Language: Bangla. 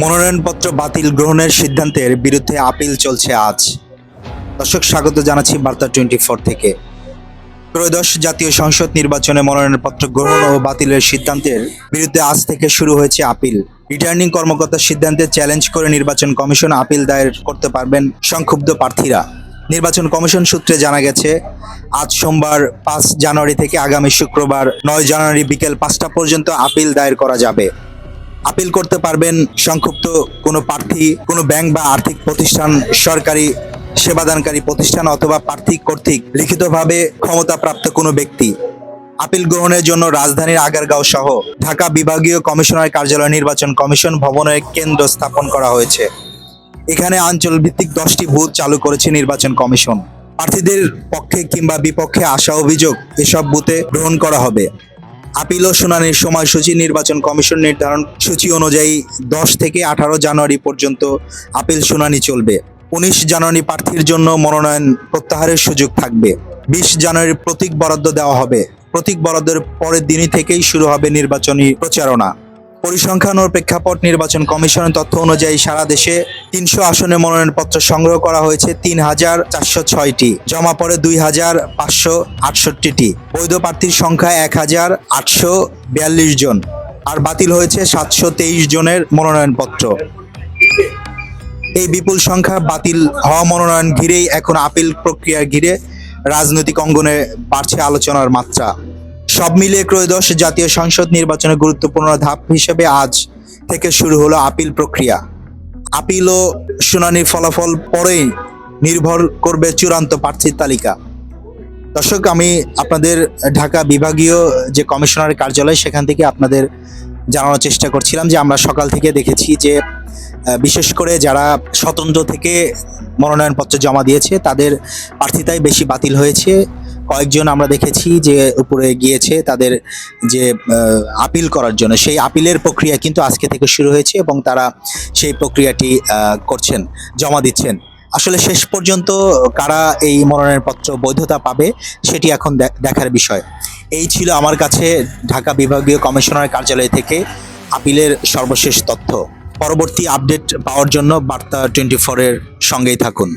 মনোনয়নপত্র বাতিল গ্রহণের সিদ্ধান্তের বিরুদ্ধে আপিল চলছে আজ। দর্শক, স্বাগত জানাচ্ছি বার্তা 24 থেকে। ত্রয়োদশ জাতীয় সংসদ নির্বাচনে মনোনয়নপত্র গ্রহণ ও বাতিলের সিদ্ধান্তের বিরুদ্ধে আজ থেকে শুরু হয়েছে আপিল। রিটার্নিং কর্মকর্তার সিদ্ধান্তে চ্যালেঞ্জ করে নির্বাচন কমিশন আপিল দায়ের করতে পারবেন সংক্ষুব্ধ প্রার্থীরা। নির্বাচন কমিশন সূত্রে জানা গেছে, আজ সোমবার 5 জানুয়ারি থেকে আগামী শুক্রবার 9 জানুয়ারি বিকেল 5টা পর্যন্ত আপিল দায়ের করা যাবে। আপিল করতে পারবেন সংক্ষুব্ধ কোনো প্রার্থী, কোনো ব্যাংক বা আর্থিক প্রতিষ্ঠান, সরকারি সেবাদানকারী প্রতিষ্ঠান অথবা প্রার্থী কর্তৃক লিখিতভাবে ক্ষমতাপ্রাপ্ত কোনো ব্যক্তি। আপিল গ্রহণের জন্য রাজধানীর আগারগাঁও সহ ঢাকা বিভাগীয় কমিশনার কার্যালয় নির্বাচন কমিশন ভবনের কেন্দ্র স্থাপন করা হয়েছে। এখানে অঞ্চলভিত্তিক 10টি বুথ চালু করেছে নির্বাচন কমিশন। প্রার্থীদের পক্ষে কিংবা বিপক্ষে আসা অভিযোগ এসব বুথে গ্রহণ করা হবে। আপিল ও শুনানির সময়সূচি নির্বাচন কমিশন নির্ধারণ সূচি অনুযায়ী 10 থেকে 18 জানুয়ারি পর্যন্ত আপিল শুনানি চলবে। 19 জানুয়ারি প্রার্থীর জন্য মনোনয়ন প্রত্যাহারের সুযোগ থাকবে। 20 জানুয়ারি প্রতীক বরাদ্দ দেওয়া হবে। প্রতীক বরাদ্দের পরের দিনই থেকেই শুরু হবে নির্বাচনী প্রচারণা। পরিসংখ্যান ও প্রেক্ষাপট নির্বাচন কমিশনের তথ্য অনুযায়ী সারা দেশে 300 আসনে মনোনয়নপত্র সংগ্রহ করা হয়েছে 3,406টি, জমা পড়ে 2,568টি। বৈধ প্রার্থীর সংখ্যা 1,842 জন, আর বাতিল হয়েছে 723 জনের মনোনয়নপত্র। এই বিপুল সংখ্যা বাতিল হওয়া মনোনয়ন ঘিরেই এখন আপিল প্রক্রিয়া ঘিরে রাজনৈতিক অঙ্গনে বাড়ছে আলোচনার মাত্রা। সব মিলিয়ে ত্রয়োদশ জাতীয় সংসদ নির্বাচনের গুরুত্বপূর্ণ ধাপ হিসেবে আজ থেকে শুরু হলো আপিল প্রক্রিয়া। আপিল ও শুনানির ফলাফল পরেই নির্ভর করবে চূড়ান্ত প্রার্থীর তালিকা। দর্শক, আমি আপনাদের ঢাকা বিভাগীয় যে কমিশনারের কার্যালয়, সেখান থেকে আপনাদের জানানোর চেষ্টা করছিলাম যে আমরা সকাল থেকে দেখেছি যে বিশেষ করে যারা স্বতন্ত্র থেকে মনোনয়নপত্র জমা দিয়েছে তাদের প্রার্থিতাই বেশি বাতিল হয়েছে। কয়েকজন আমরা দেখেছি যে উপরে গিয়েছে তাদের যে আপিল করার জন্য, সেই আপিলের প্রক্রিয়া কিন্তু আজকে থেকে শুরু হয়েছে এবং তারা সেই প্রক্রিয়াটি করছেন, জমা দিচ্ছেন। আসলে শেষ পর্যন্ত কারা এই মনোনয়নপত্র বৈধতা পাবে সেটি এখন দেখার বিষয়। এই ছিল আমার কাছে ঢাকা বিভাগীয় কমিশনার কার্যালয় থেকে আপিলের সর্বশেষ তথ্য। পরবর্তী আপডেট পাওয়ার জন্য বার্তা 24 এর সঙ্গেই থাকুন।